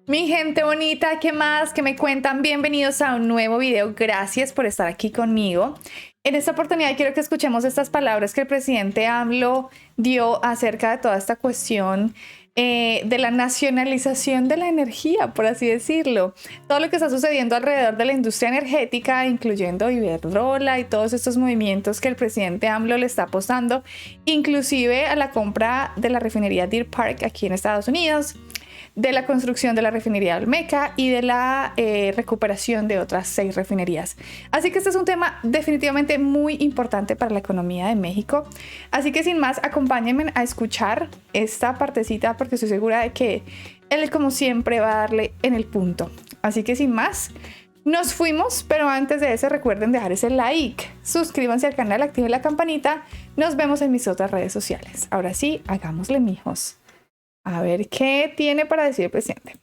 Mi gente bonita, ¿qué más? ¿Qué me cuentan? Bienvenidos a un nuevo video. Gracias por estar aquí conmigo. En esta oportunidad quiero que escuchemos estas palabras que el presidente AMLO dio acerca de toda esta cuestión de la nacionalización de la energía, por así decirlo. Todo lo que está sucediendo alrededor de la industria energética, incluyendo Iberdrola y todos estos movimientos que el presidente AMLO le está apostando, inclusive a la compra de la refinería Deer Park aquí en Estados Unidos, de la construcción de la refinería Olmeca y de la recuperación de otras 6 refinerías. Así que este es un tema definitivamente muy importante para la economía de México. Así que sin más, acompáñenme a escuchar esta partecita porque estoy segura de que él, como siempre, va a darle en el punto. Así que sin más, nos fuimos, pero antes de eso recuerden dejar ese like, suscríbanse al canal, activen la campanita. Nos vemos en mis otras redes sociales. Ahora sí, hagámosle, mijos. A ver qué tiene para decir el presidente.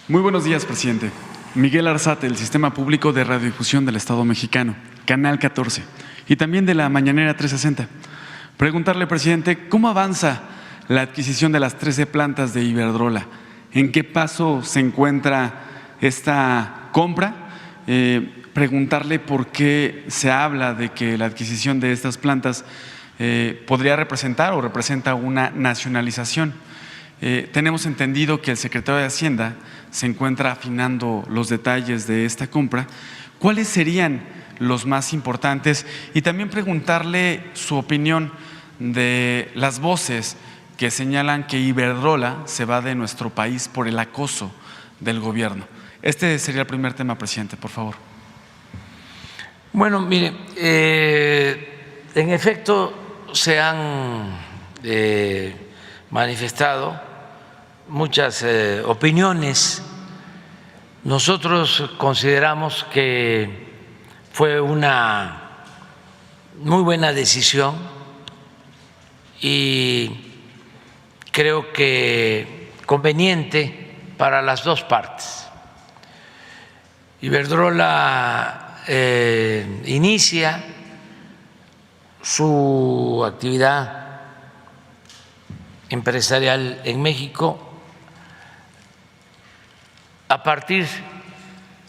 Muy buenos días, presidente. Miguel Arzate, del Sistema Público de Radiodifusión del Estado Mexicano, Canal 14, y también de la Mañanera 360. Preguntarle, presidente, ¿cómo avanza la adquisición de las 13 plantas de Iberdrola? ¿En qué paso se encuentra esta compra? Preguntarle por qué se habla de que la adquisición de estas plantas podría representar o representa una nacionalización. Tenemos entendido que el secretario de Hacienda se encuentra afinando los detalles de esta compra. ¿Cuáles serían los más importantes? Y también preguntarle su opinión de las voces que señalan que Iberdrola se va de nuestro país por el acoso del gobierno. Este sería el primer tema, presidente, por favor. Bueno, mire, en efecto se han manifestado muchas opiniones. Nosotros consideramos que fue una muy buena decisión y creo que conveniente para las dos partes. Iberdrola inicia su actividad empresarial en México a partir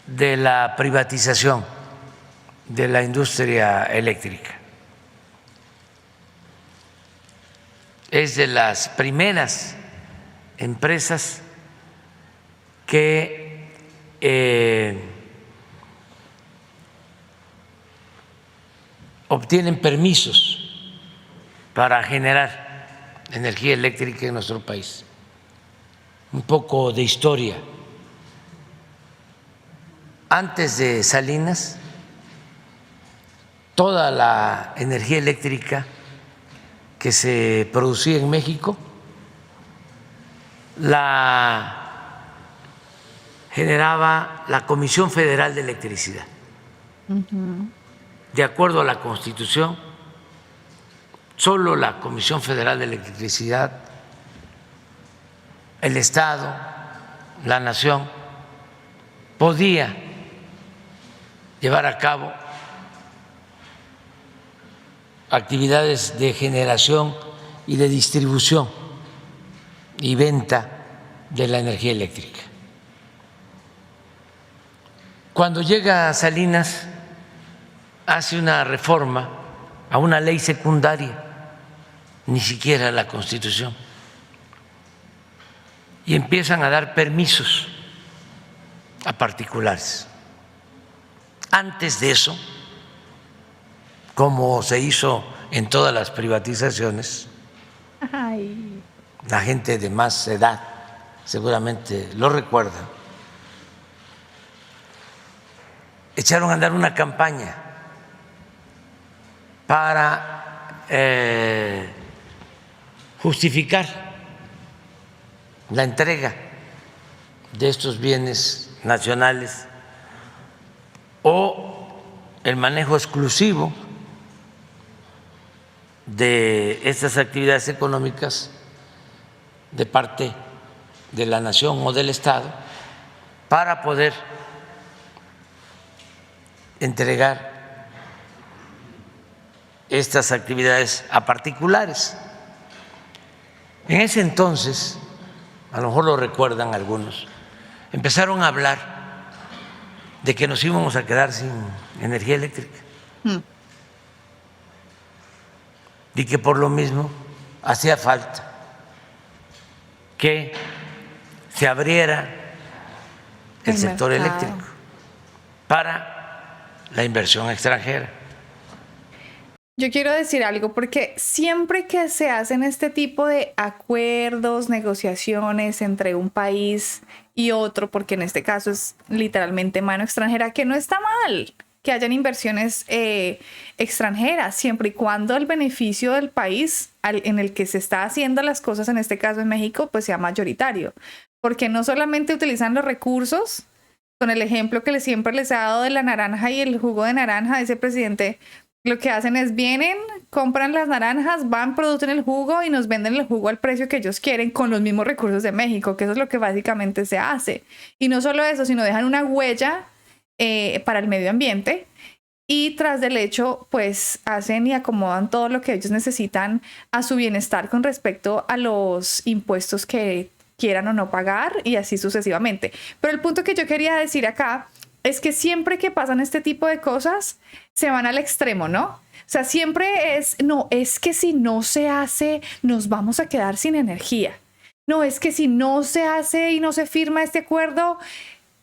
de la privatización de la industria eléctrica. Es de las primeras empresas que obtienen permisos para generar energía eléctrica en nuestro país. Un poco de historia. Antes de Salinas, toda la energía eléctrica que se producía en México la generaba la Comisión Federal de Electricidad. De acuerdo a la Constitución, solo la Comisión Federal de Electricidad, el Estado, la Nación, podía llevar a cabo actividades de generación y de distribución y venta de la energía eléctrica. Cuando llega Salinas, hace una reforma a una ley secundaria, ni siquiera la Constitución, y empiezan a dar permisos a particulares. Antes de eso, como se hizo en todas las privatizaciones, la gente de más edad seguramente lo recuerda, echaron a andar una campaña para justificar la entrega de estos bienes nacionales o el manejo exclusivo de estas actividades económicas de parte de la nación o del Estado para poder entregar estas actividades a particulares. En ese entonces, a lo mejor lo recuerdan algunos, empezaron a hablar de que nos íbamos a quedar sin energía eléctrica y que por lo mismo hacía falta que se abriera el sector eléctrico para la inversión extranjera. Yo quiero decir algo, porque siempre que se hacen este tipo de acuerdos, negociaciones entre un país y otro, porque en este caso es literalmente mano extranjera, que no está mal que hayan inversiones extranjeras, siempre y cuando el beneficio del país en el que se está haciendo las cosas, en este caso en México, pues sea mayoritario. Porque no solamente utilizan los recursos, con el ejemplo que siempre les ha dado de la naranja y el jugo de naranja, ese presidente, lo que hacen es vienen, compran las naranjas, van, producen el jugo y nos venden el jugo al precio que ellos quieren con los mismos recursos de México, que eso es lo que básicamente se hace. Y no solo eso, sino dejan una huella para el medio ambiente, y tras del hecho, pues hacen y acomodan todo lo que ellos necesitan a su bienestar con respecto a los impuestos que quieran o no pagar, y así sucesivamente. Pero el punto que yo quería decir acá es que siempre que pasan este tipo de cosas, se van al extremo, ¿no? O sea, siempre es, no, es que si no se hace, nos vamos a quedar sin energía. No, es que si no se hace y no se firma este acuerdo,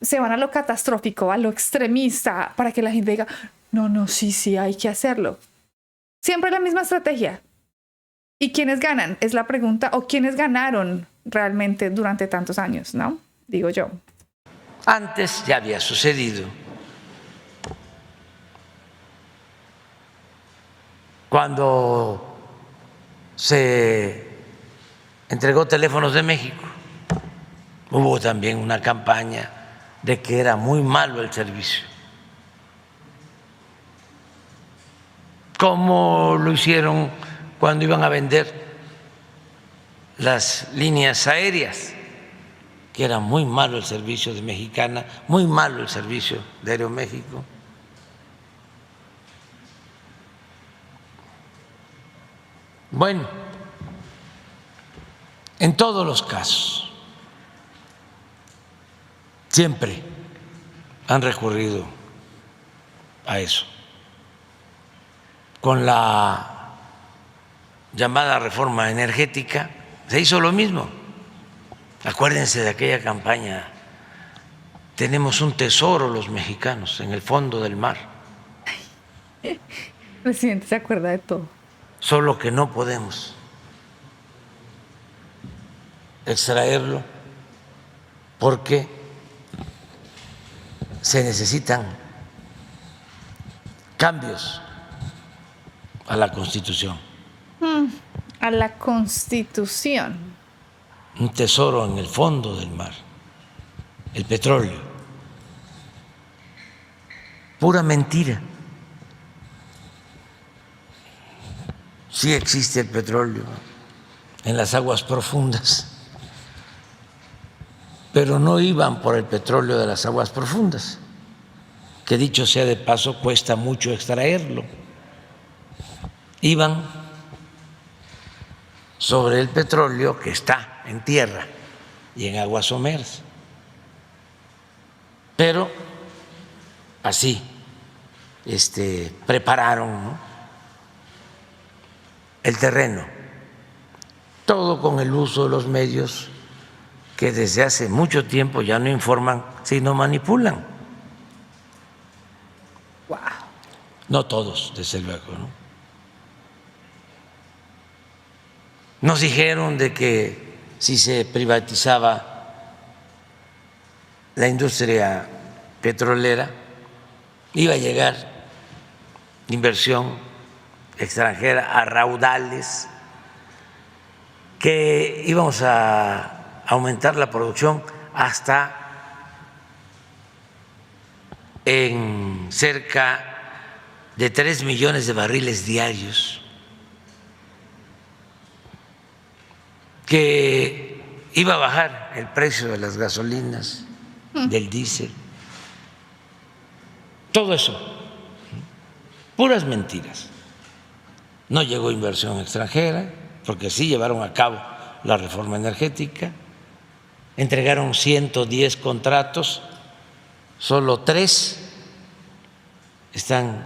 se van a lo catastrófico, a lo extremista, para que la gente diga, no, sí, hay que hacerlo. Siempre la misma estrategia. ¿Y quiénes ganan? Es la pregunta, o quiénes ganaron realmente durante tantos años, ¿no? Digo yo. Antes ya había sucedido. Cuando se entregó Teléfonos de México, hubo también una campaña de que era muy malo el servicio. Como lo hicieron cuando iban a vender las líneas aéreas, que era muy malo el servicio de Mexicana, muy malo el servicio de Aeroméxico. Bueno, en todos los casos, siempre han recurrido a eso. Con la llamada reforma energética se hizo lo mismo. Acuérdense de aquella campaña, tenemos un tesoro los mexicanos en el fondo del mar. El presidente se acuerda de todo. Solo que no podemos extraerlo porque se necesitan cambios a la Constitución. A la Constitución. Un tesoro en el fondo del mar, el petróleo. Pura mentira. Sí existe el petróleo en las aguas profundas, pero no iban por el petróleo de las aguas profundas, que dicho sea de paso, cuesta mucho extraerlo. Iban sobre el petróleo que está en tierra y en aguas someras. Pero así prepararon, ¿no?, el terreno, todo con el uso de los medios que desde hace mucho tiempo ya no informan, sino manipulan. Wow. No todos, desde luego, ¿no? Nos dijeron de que si se privatizaba la industria petrolera iba a llegar inversión extranjera a raudales, que íbamos a aumentar la producción hasta en cerca de 3 millones de barriles diarios, que iba a bajar el precio de las gasolinas, del diésel. Todo eso, puras mentiras. No llegó inversión extranjera, porque sí llevaron a cabo la reforma energética, entregaron 110 contratos, solo 3 están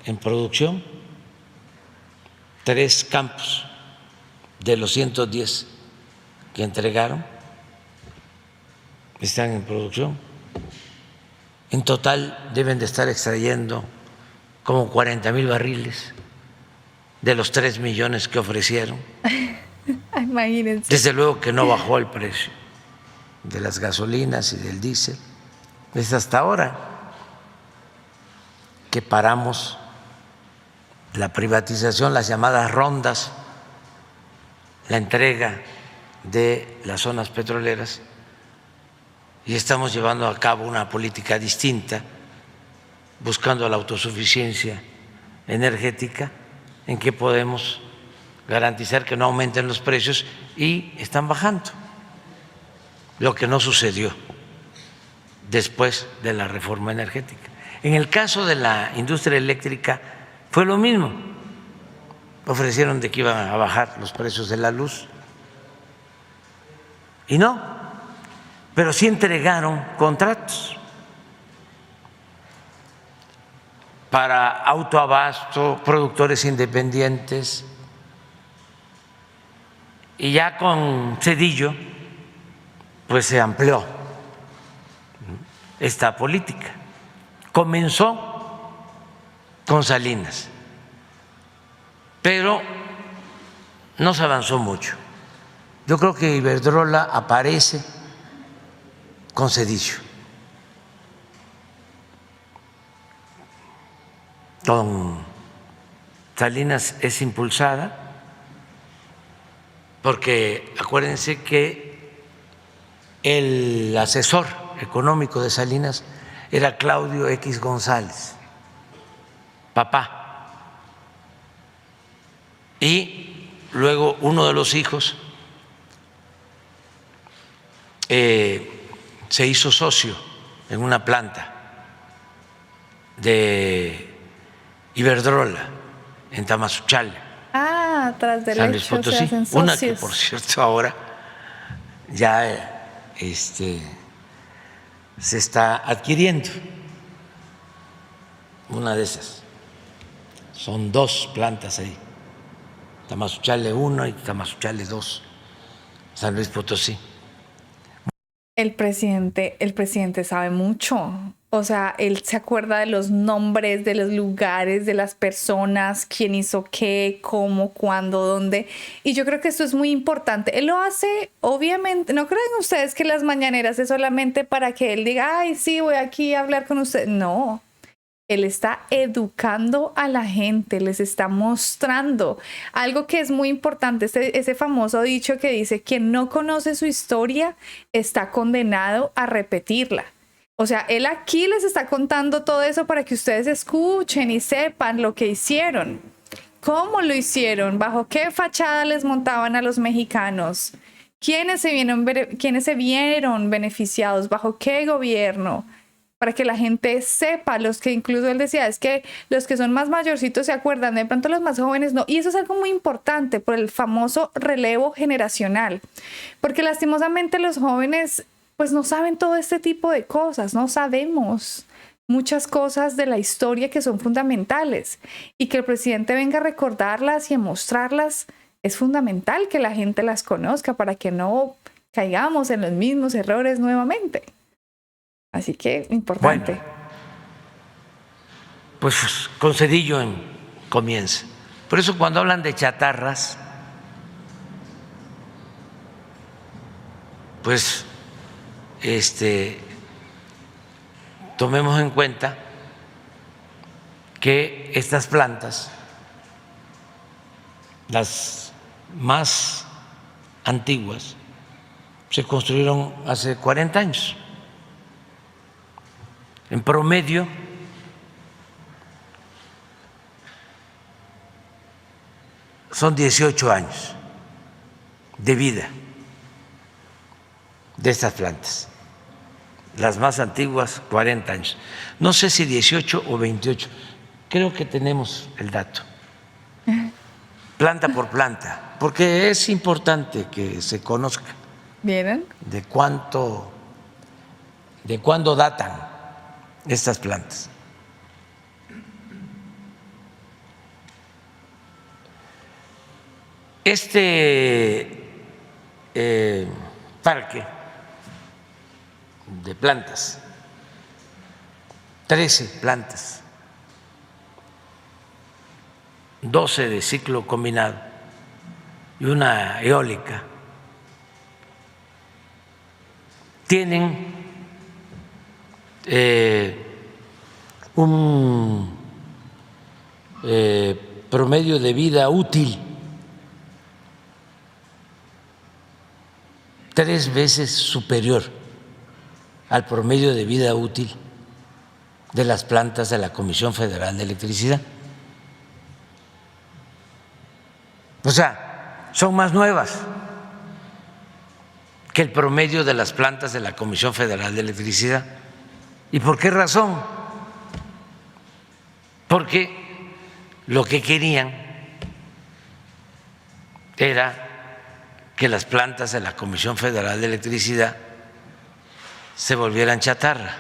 en producción, 3 campos de los 110 que entregaron están en producción. En total deben de estar extrayendo como 40,000 barriles de los 3 millones que ofrecieron. Imagínense. Desde luego que no bajó el precio de las gasolinas y del diésel. Es hasta ahora que paramos la privatización, las llamadas rondas, la entrega de las zonas petroleras, y estamos llevando a cabo una política distinta, buscando la autosuficiencia energética, en que podemos garantizar que no aumenten los precios, y están bajando, lo que no sucedió después de la reforma energética. En el caso de la industria eléctrica fue lo mismo. Ofrecieron de que iban a bajar los precios de la luz y no, pero sí entregaron contratos para autoabasto, productores independientes, y ya con Zedillo pues se amplió esta política. Comenzó con Salinas, pero no se avanzó mucho. Yo creo que Iberdrola aparece con Zedillo, con Salinas es impulsada, porque acuérdense que el asesor económico de Salinas era Claudio X González, papá, y luego uno de los hijos se hizo socio en una planta de Iberdrola en Tamazunchale, Tras del San Luis hecho se Potosí, hacen una que socios. por cierto ahora ya se está adquiriendo, una de esas. Son 2 plantas ahí, Tamazunchale 1 y Tamazunchale 2, San Luis Potosí. El presidente sabe mucho. O sea, él se acuerda de los nombres, de los lugares, de las personas, quién hizo qué, cómo, cuándo, dónde. Y yo creo que esto es muy importante. Él lo hace, obviamente, no creen ustedes que las mañaneras es solamente para que él diga, ay, sí, voy aquí a hablar con usted. No. Él está educando a la gente, les está mostrando algo que es muy importante, ese famoso dicho que dice, quien no conoce su historia está condenado a repetirla. O sea, él aquí les está contando todo eso para que ustedes escuchen y sepan lo que hicieron, cómo lo hicieron, bajo qué fachada les montaban a los mexicanos, quiénes se vieron beneficiados, bajo qué gobierno, para que la gente sepa, los que incluso él decía, es que los que son más mayorcitos se acuerdan, de pronto los más jóvenes no, y eso es algo muy importante por el famoso relevo generacional, porque lastimosamente los jóvenes pues no saben todo este tipo de cosas, no sabemos muchas cosas de la historia que son fundamentales, y que el presidente venga a recordarlas y a mostrarlas, es fundamental que la gente las conozca para que no caigamos en los mismos errores nuevamente. Así que importante. Bueno, pues con Zedillo comienza. Por eso cuando hablan de chatarras, pues tomemos en cuenta que estas plantas, las más antiguas, se construyeron hace 40 años. En promedio, son 18 años de vida de estas plantas. Las más antiguas, 40 años. No sé si 18 o 28. Creo que tenemos el dato. Planta por planta, porque es importante que se conozca ¿Vienen? de cuándo datan estas plantas. Este parque de plantas, 13 plantas, 12 de ciclo combinado y una eólica, tienen un promedio de vida útil 3 veces superior al promedio de vida útil de las plantas de la Comisión Federal de Electricidad. O sea, son más nuevas que el promedio de las plantas de la Comisión Federal de Electricidad. ¿Y por qué razón? Porque lo que querían era que las plantas de la Comisión Federal de Electricidad se volvieran chatarra,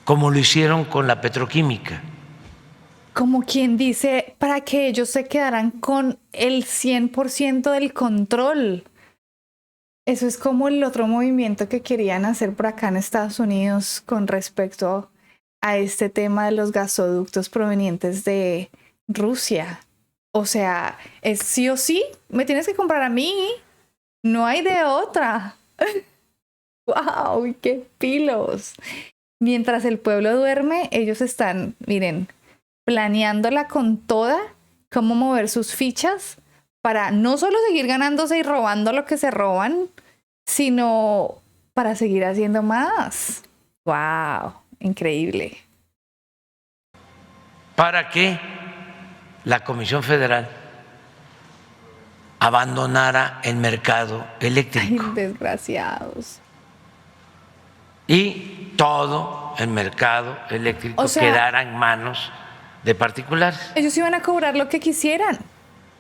como lo hicieron con la petroquímica. Como quien dice, para que ellos se quedaran con el 100% del control. Eso es como el otro movimiento que querían hacer por acá en Estados Unidos con respecto a este tema de los gasoductos provenientes de Rusia. O sea, es sí o sí, me tienes que comprar a mí, no hay de otra. ¡Wow! ¡Qué pilos! Mientras el pueblo duerme, ellos están, miren, planeándola con toda, cómo mover sus fichas para no solo seguir ganándose y robando lo que se roban, sino para seguir haciendo más. ¡Wow! Increíble. Para que la Comisión Federal abandonara el mercado eléctrico. Ay, desgraciados. Y todo el mercado eléctrico quedara en manos de particulares. Ellos iban a cobrar lo que quisieran,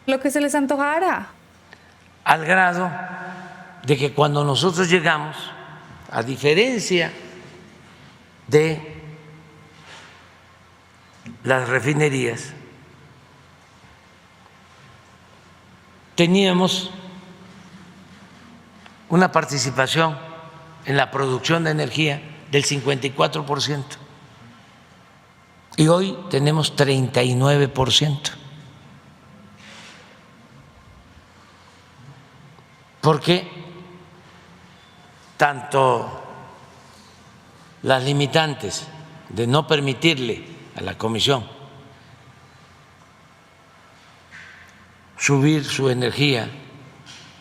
lo que se les antojara. Al grado de que cuando nosotros llegamos, a diferencia de las refinerías, teníamos una participación en la producción de energía del 54% y hoy tenemos 39%. Porque tanto las limitantes de no permitirle a la Comisión subir su energía,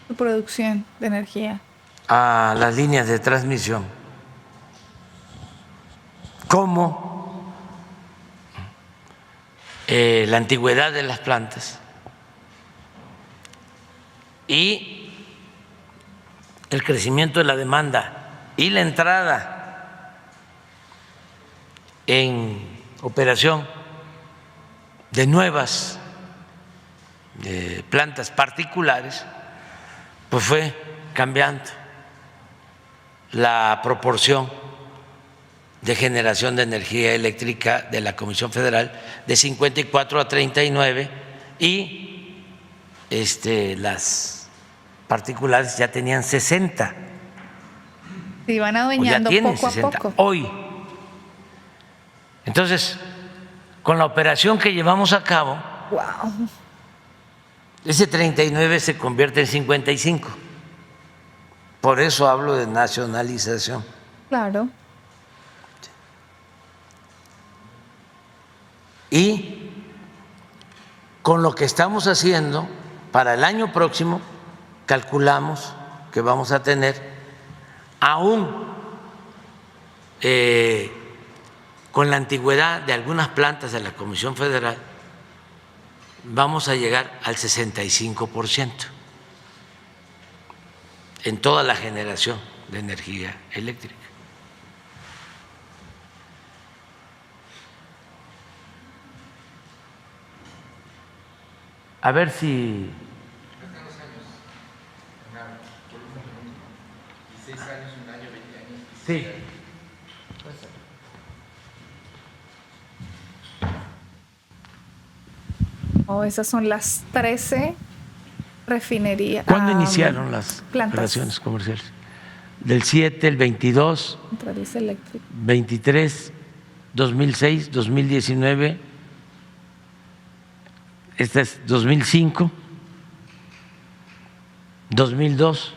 Su producción de energía, a las líneas de transmisión, como la antigüedad de las plantas y el crecimiento de la demanda y la entrada en operación de nuevas plantas particulares, pues fue cambiando la proporción de generación de energía eléctrica de la Comisión Federal de 54 a 39 y las particulares ya tenían 60. se iban adueñando poco 60, a poco. hoy. Entonces, con la operación que llevamos a cabo, Wow. ese 39 se convierte en 55. Por eso hablo de nacionalización. Claro. Y con lo que estamos haciendo, para el año próximo, calculamos que vamos a tener, aún con la antigüedad de algunas plantas de la Comisión Federal, vamos a llegar al 65% en toda la generación de energía eléctrica. A ver si Sí. Oh, esas son las 13 refinerías. ¿Cuándo iniciaron las plantas. operaciones comerciales? Del 7, el 22, Centrales eléctricas. 23, 2006, 2019, esta es 2005, 2002,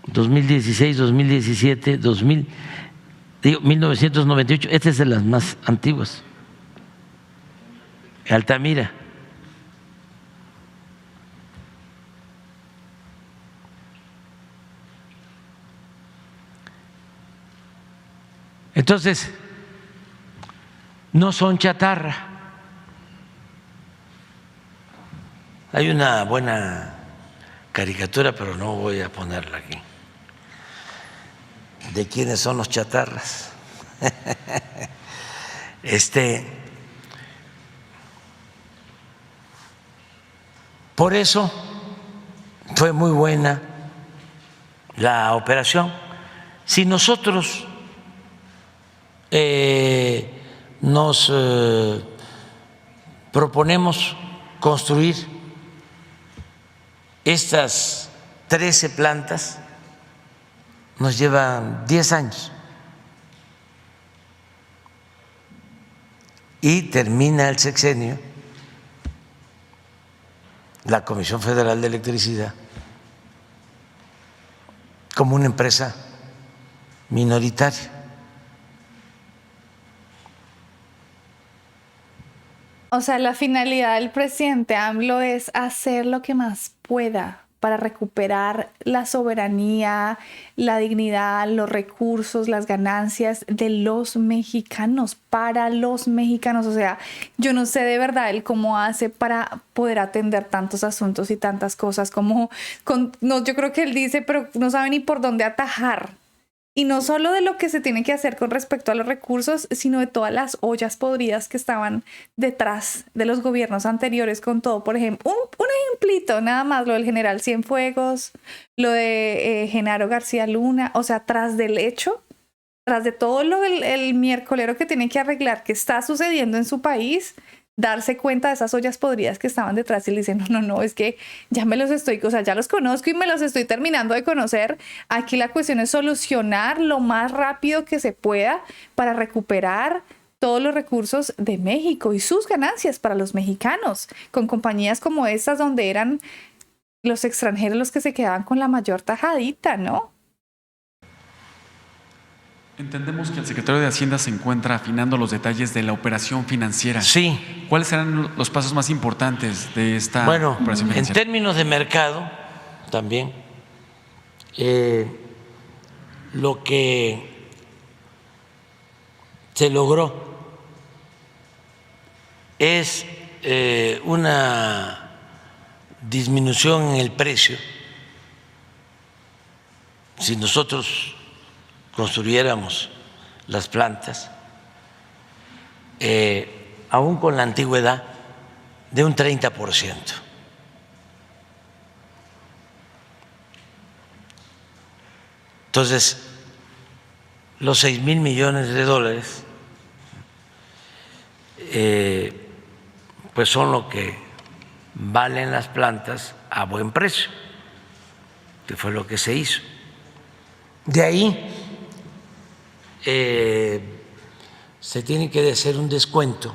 2016, 2017, 1998, esta es de las más antiguas. Altamira. Entonces, no son chatarra. Hay una buena caricatura, pero no voy a ponerla aquí, de quiénes son los chatarras. Por eso fue muy buena la operación. Si nosotros nos proponemos construir estas 13 plantas, nos llevan 10 años y termina el sexenio la Comisión Federal de Electricidad como una empresa minoritaria. O sea, la finalidad del presidente AMLO es hacer lo que más pueda para recuperar la soberanía, la dignidad, los recursos, las ganancias de los mexicanos, para los mexicanos. O sea, yo no sé de verdad él cómo hace para poder atender tantos asuntos y tantas cosas no, yo creo que él dice, pero no sabe ni por dónde atajar. Y no solo de lo que se tiene que hacer con respecto a los recursos, sino de todas las ollas podridas que estaban detrás de los gobiernos anteriores con todo. Por ejemplo, un ejemplito, nada más, lo del general Cienfuegos, lo de Genaro García Luna, o sea, tras del hecho, tras de todo lo del el miércolero que tiene que arreglar, que está sucediendo en su país, darse cuenta de esas ollas podridas que estaban detrás y le dicen, no, es que ya ya los conozco y me los estoy terminando de conocer. Aquí la cuestión es solucionar lo más rápido que se pueda para recuperar todos los recursos de México y sus ganancias para los mexicanos, con compañías como estas donde eran los extranjeros los que se quedaban con la mayor tajadita, ¿no? Entendemos que el secretario de Hacienda se encuentra afinando los detalles de la operación financiera. Sí. ¿Cuáles serán los pasos más importantes de esta operación financiera? En términos de mercado, también, lo que se logró es una disminución en el precio. Si nosotros construyéramos las plantas, aún con la antigüedad, de un 30%. Entonces, los 6,000 millones de dólares, pues son lo que valen las plantas a buen precio, que fue lo que se hizo. De ahí se tiene que hacer un descuento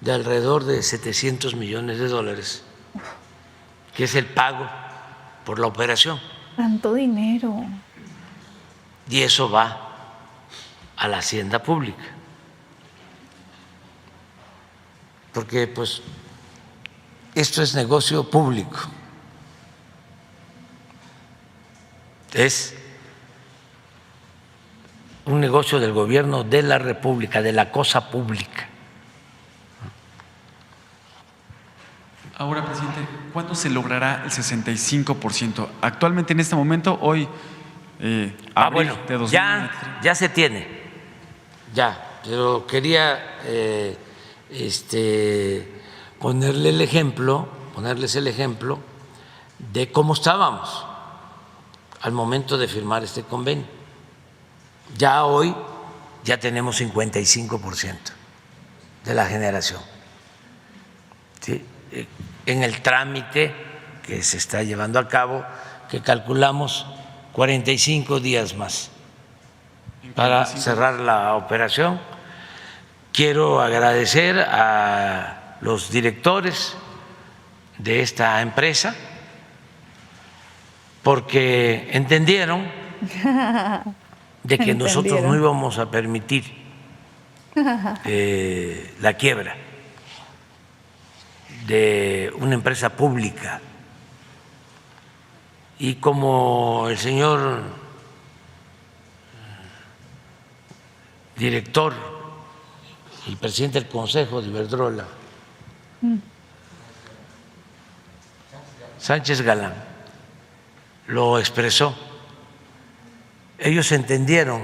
de alrededor de 700 millones de dólares, que es el pago por la operación. Tanto dinero. Y eso va a la hacienda pública, porque pues esto es negocio público, es un negocio del gobierno de la República, de la cosa pública. Ahora, presidente, ¿cuándo se logrará el 65%? Actualmente, en este momento, hoy, abril de 2023. Ya se tiene, ya, pero quería ponerles el ejemplo de cómo estábamos al momento de firmar este convenio. Ya hoy ya tenemos 55% de la generación. ¿Sí? En el trámite que se está llevando a cabo, que calculamos 45 días más para cerrar la operación. Quiero agradecer a los directores de esta empresa porque entendieron de que nosotros no íbamos a permitir la quiebra de una empresa pública. Y como el señor director y presidente del Consejo de Iberdrola, Sánchez Galán, lo expresó, ellos entendieron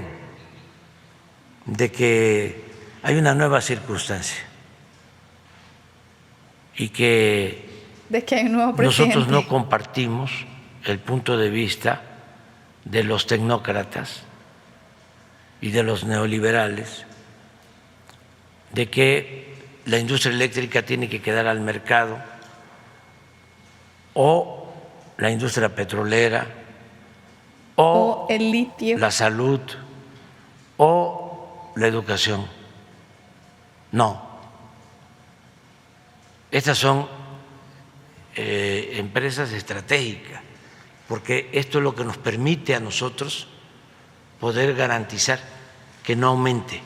de que hay una nueva circunstancia y que de que hay un nuevo presidente. Nosotros no compartimos el punto de vista de los tecnócratas y de los neoliberales de que la industria eléctrica tiene que quedar al mercado o la industria petrolera o el litio, la salud o la educación. No, estas son empresas estratégicas, porque esto es lo que nos permite a nosotros poder garantizar que no aumente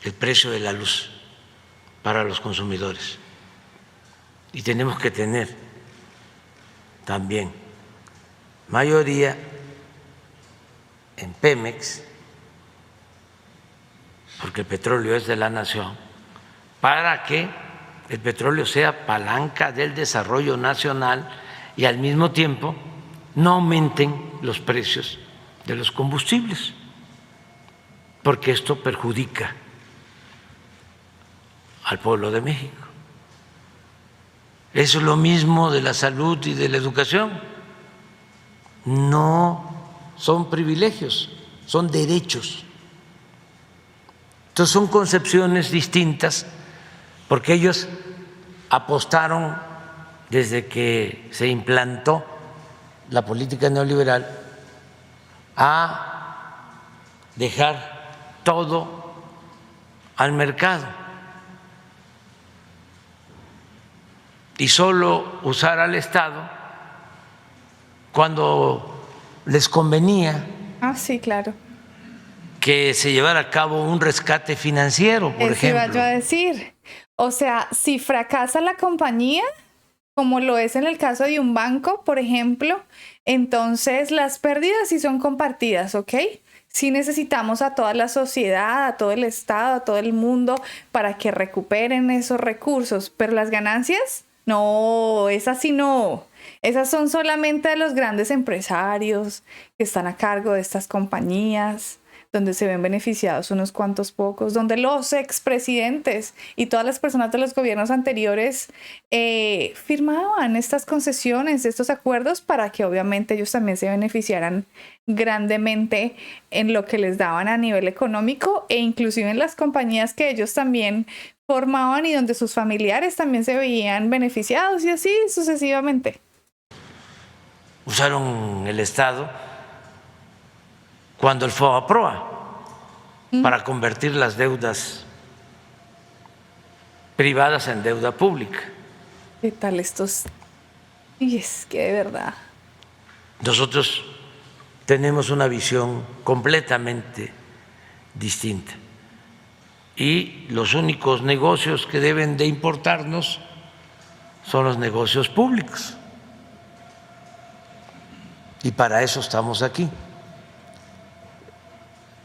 el precio de la luz para los consumidores. Y tenemos que tener también mayoría en Pemex, porque el petróleo es de la nación, para que el petróleo sea palanca del desarrollo nacional y al mismo tiempo no aumenten los precios de los combustibles, porque esto perjudica al pueblo de México. Eso es lo mismo de la salud y de la educación. No son privilegios, son derechos. Entonces son concepciones distintas, porque ellos apostaron desde que se implantó la política neoliberal a dejar todo al mercado y solo usar al Estado cuando les convenía. Ah, sí, claro. Que se llevara a cabo un rescate financiero, por Eso ejemplo. iba yo a decir. O sea, si fracasa la compañía, como lo es en el caso de un banco, por ejemplo, entonces las pérdidas sí son compartidas, ¿ok? Sí necesitamos a toda la sociedad, a todo el Estado, a todo el mundo para que recuperen esos recursos, pero las ganancias, no, esas sí no. Esas son solamente de los grandes empresarios que están a cargo de estas compañías, donde se ven beneficiados unos cuantos pocos, donde los expresidentes y todas las personas de los gobiernos anteriores firmaban estas concesiones, estos acuerdos, para que obviamente ellos también se beneficiaran grandemente en lo que les daban a nivel económico e inclusive en las compañías que ellos también formaban y donde sus familiares también se veían beneficiados y así sucesivamente. Usaron el Estado cuando el FOBAPROA para convertir las deudas privadas en deuda pública. ¿Qué tal estos? Y es que de verdad. Nosotros tenemos una visión completamente distinta y los únicos negocios que deben de importarnos son los negocios públicos. Y para eso estamos aquí.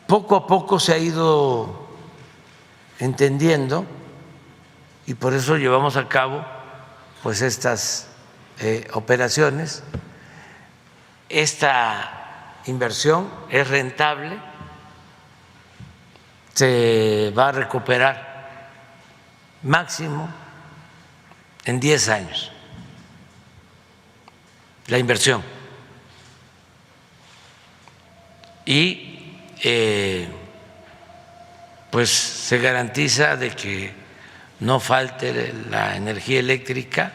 Poco a poco se ha ido entendiendo y por eso llevamos a cabo pues estas operaciones. Esta inversión es rentable, se va a recuperar máximo en 10 años la inversión. y pues se garantiza de que no falte la energía eléctrica.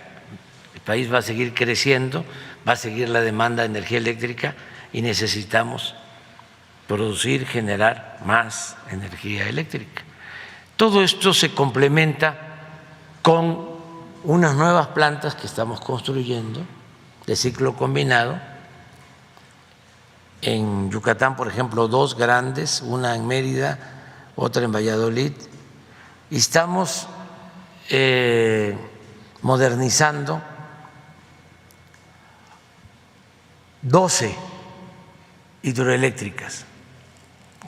El país va a seguir creciendo, va a seguir la demanda de energía eléctrica y necesitamos producir, generar más energía eléctrica. Todo esto se complementa con unas nuevas plantas que estamos construyendo de ciclo combinado. En Yucatán, por ejemplo, 2 grandes, una en Mérida, otra en Valladolid, y estamos modernizando 12 hidroeléctricas,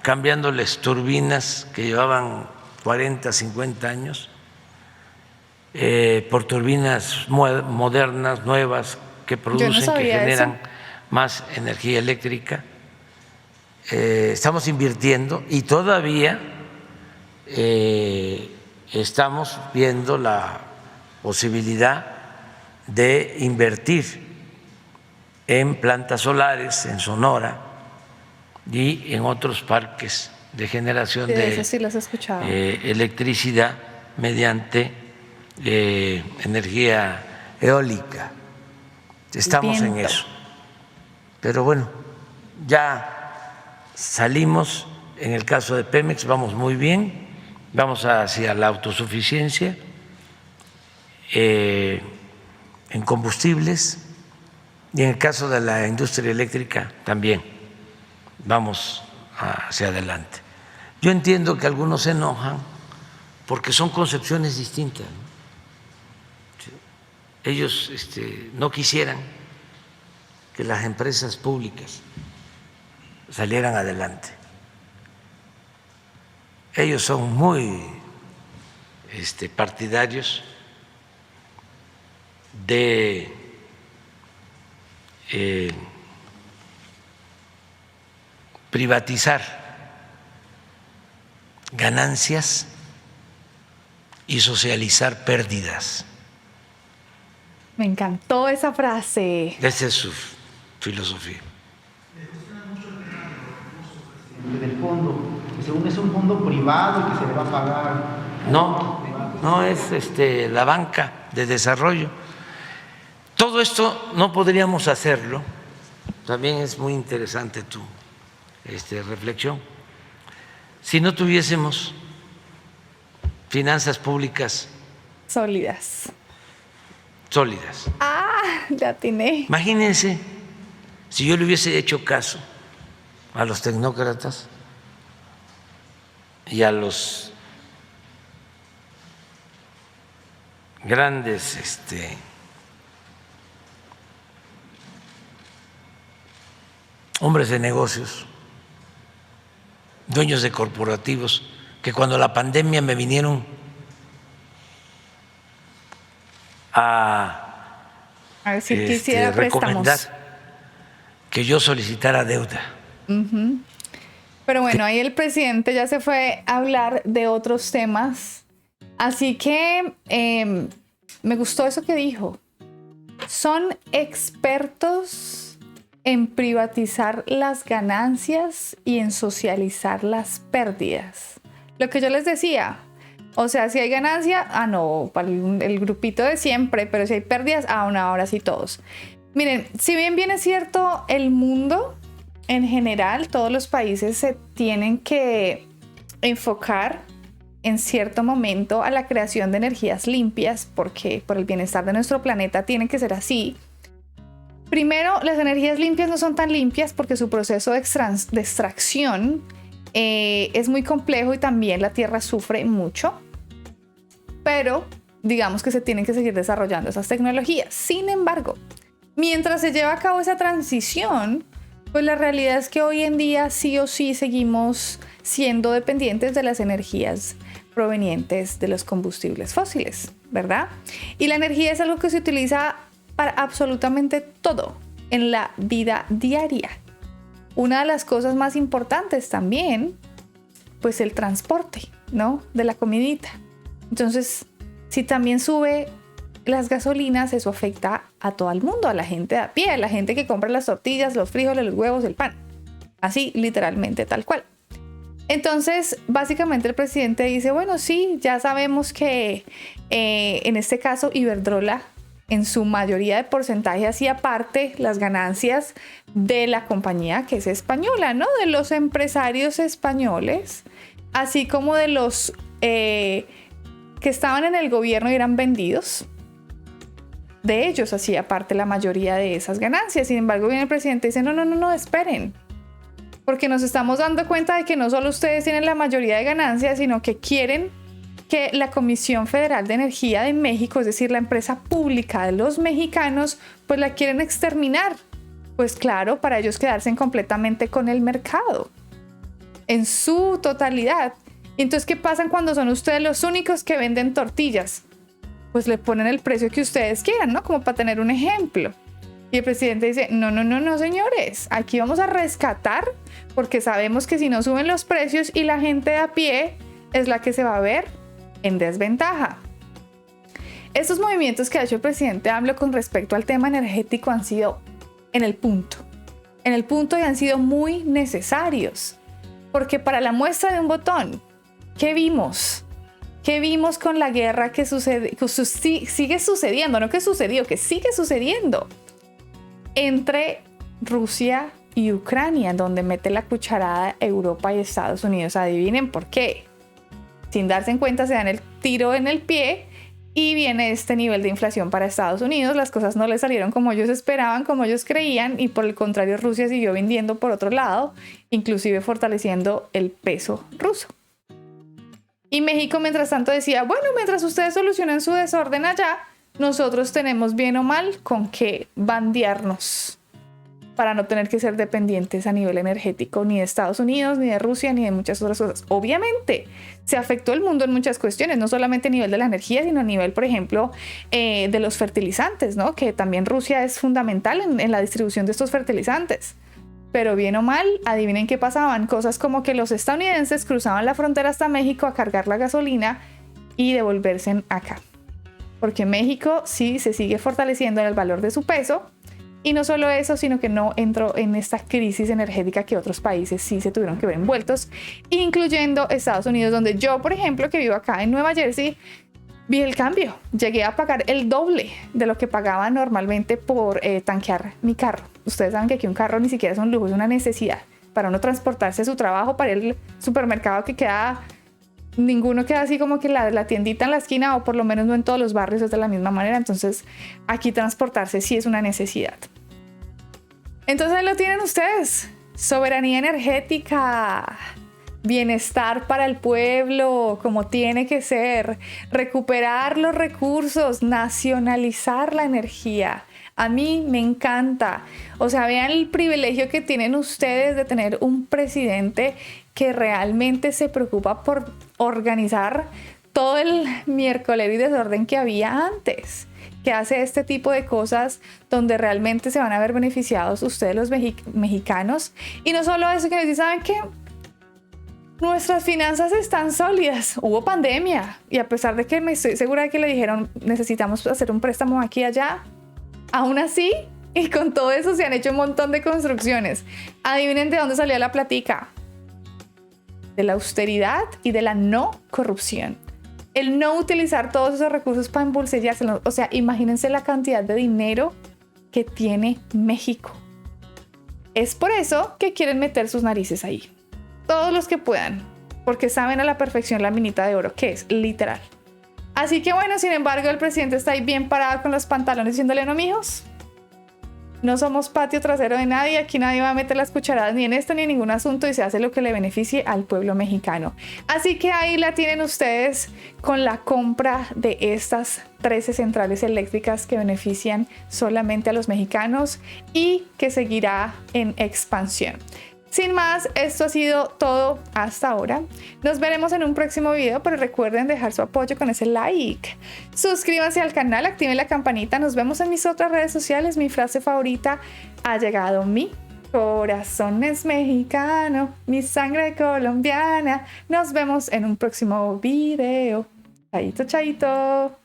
cambiándoles turbinas que llevaban 40, 50 años por turbinas modernas, nuevas, que producen, que generan eso, más energía eléctrica. Estamos invirtiendo y todavía estamos viendo la posibilidad de invertir en plantas solares en Sonora y en otros parques de generación de sí electricidad mediante energía eólica. Estamos en eso. Pero bueno, ya salimos. En el caso de Pemex vamos muy bien, vamos hacia la autosuficiencia en combustibles, y en el caso de la industria eléctrica también vamos hacia adelante. Yo entiendo que algunos se enojan porque son concepciones distintas, ¿no? Ellos no quisieran que las empresas públicas salieran adelante. Ellos son muy partidarios de privatizar ganancias y socializar pérdidas. Me encantó esa frase. Esa es su filosofía. Del fondo, que según es un fondo privado y que se le va a pagar. No es la banca de desarrollo. Todo esto no podríamos hacerlo. También es muy interesante tu reflexión. Si no tuviésemos finanzas públicas sólidas. Ya atiné. Imagínense si yo le hubiese hecho caso a los tecnócratas y a los grandes hombres de negocios, dueños de corporativos, que cuando la pandemia me vinieron a ver si quisiera recomendar que yo solicitara deuda. Pero bueno, ahí el presidente ya se fue a hablar de otros temas. Así que me gustó eso que dijo. Son expertos en privatizar las ganancias y en socializar las pérdidas. Lo que yo les decía, o sea, si hay ganancia, no, para el grupito de siempre, pero si hay pérdidas, no, ahora sí todos. Miren, si bien es cierto, el mundo en general, todos los países se tienen que enfocar en cierto momento a la creación de energías limpias, porque por el bienestar de nuestro planeta tiene que ser así. Primero, las energías limpias no son tan limpias porque su proceso de extracción es muy complejo y también la Tierra sufre mucho, pero digamos que se tienen que seguir desarrollando esas tecnologías. Sin embargo, mientras se lleva a cabo esa transición, pues la realidad es que hoy en día sí o sí seguimos siendo dependientes de las energías provenientes de los combustibles fósiles, ¿verdad? Y la energía es algo que se utiliza para absolutamente todo en la vida diaria. Una de las cosas más importantes también, pues el transporte, ¿no? De la comidita. Entonces, si también sube las gasolinas, eso afecta a todo el mundo, a la gente de a pie, a la gente que compra las tortillas, los frijoles, los huevos, el pan. Así, literalmente, tal cual. Entonces, básicamente el presidente dice, bueno, sí, ya sabemos que en este caso Iberdrola en su mayoría de porcentaje hacía parte las ganancias de la compañía que es española, ¿no? De los empresarios españoles, así como de los que estaban en el gobierno y eran vendidos. De ellos hacía parte la mayoría de esas ganancias. Sin embargo, viene el presidente y dice, no, esperen. Porque nos estamos dando cuenta de que no solo ustedes tienen la mayoría de ganancias, sino que quieren que la Comisión Federal de Energía de México, es decir, la empresa pública de los mexicanos, pues la quieren exterminar. Pues claro, para ellos quedarse completamente con el mercado, en su totalidad. Y entonces, ¿qué pasa cuando son ustedes los únicos que venden tortillas? Pues le ponen el precio que ustedes quieran, ¿no? Como para tener un ejemplo. Y el presidente dice, no, señores, aquí vamos a rescatar, porque sabemos que si no suben los precios y la gente de a pie es la que se va a ver en desventaja. Estos movimientos que ha hecho el presidente AMLO con respecto al tema energético han sido en el punto y han sido muy necesarios, porque para la muestra de un botón, ¿qué vimos? ¿Qué vimos con la guerra que sigue sucediendo? No que sucedió, que sigue sucediendo entre Rusia y Ucrania, donde mete la cucharada Europa y Estados Unidos. Adivinen por qué. Sin darse en cuenta, se dan el tiro en el pie y viene este nivel de inflación para Estados Unidos. Las cosas no les salieron como ellos esperaban, como ellos creían, y por el contrario, Rusia siguió vendiendo por otro lado, inclusive fortaleciendo el peso ruso. Y México, mientras tanto, decía, bueno, mientras ustedes solucionan su desorden allá, nosotros tenemos bien o mal con qué bandearnos para no tener que ser dependientes a nivel energético ni de Estados Unidos, ni de Rusia, ni de muchas otras cosas. Obviamente, se afectó el mundo en muchas cuestiones, no solamente a nivel de la energía, sino a nivel, por ejemplo, de los fertilizantes, ¿no? Que también Rusia es fundamental en la distribución de estos fertilizantes. Pero bien o mal, adivinen qué pasaban. Cosas como que los estadounidenses cruzaban la frontera hasta México a cargar la gasolina y devolverse acá. Porque México sí se sigue fortaleciendo en el valor de su peso. Y no solo eso, sino que no entró en esta crisis energética que otros países sí se tuvieron que ver envueltos, incluyendo Estados Unidos, donde yo, por ejemplo, que vivo acá en Nueva Jersey, vi el cambio. Llegué a pagar el doble de lo que pagaba normalmente por tanquear mi carro. Ustedes saben que aquí un carro ni siquiera es un lujo, es una necesidad para uno transportarse a su trabajo, para el supermercado que queda... Ninguno queda así como que la tiendita en la esquina, o por lo menos no en todos los barrios es de la misma manera. Entonces aquí transportarse sí es una necesidad. Entonces ahí lo tienen ustedes. Soberanía energética, bienestar para el pueblo como tiene que ser, recuperar los recursos, nacionalizar la energía. A mí me encanta. O sea, vean el privilegio que tienen ustedes de tener un presidente que realmente se preocupa por organizar todo el miércoles y desorden que había antes, que hace este tipo de cosas donde realmente se van a ver beneficiados ustedes los mexicanos. Y no solo eso, que les dicen, ¿saben qué? Nuestras finanzas están sólidas. Hubo pandemia y a pesar de que me estoy segura de que le dijeron necesitamos hacer un préstamo aquí y allá, aún así, y con todo eso se han hecho un montón de construcciones. Adivinen de dónde salió la platica. De la austeridad y de la no corrupción. El no utilizar todos esos recursos para embolsillárselos. O sea, imagínense la cantidad de dinero que tiene México. Es por eso que quieren meter sus narices ahí. Todos los que puedan. Porque saben a la perfección la minita de oro, que es literal. Así que bueno, sin embargo, el presidente está ahí bien parado con los pantalones diciéndole, no, mijos, no somos patio trasero de nadie, aquí nadie va a meter las cucharadas ni en esto ni en ningún asunto y se hace lo que le beneficie al pueblo mexicano. Así que ahí la tienen ustedes con la compra de estas 13 centrales eléctricas que benefician solamente a los mexicanos y que seguirá en expansión. Sin más, esto ha sido todo hasta ahora. Nos veremos en un próximo video, pero recuerden dejar su apoyo con ese like. Suscríbanse al canal, activen la campanita. Nos vemos en mis otras redes sociales. Mi frase favorita: ha llegado mi corazón es mexicano, mi sangre colombiana. Nos vemos en un próximo video. Chaito, chaito.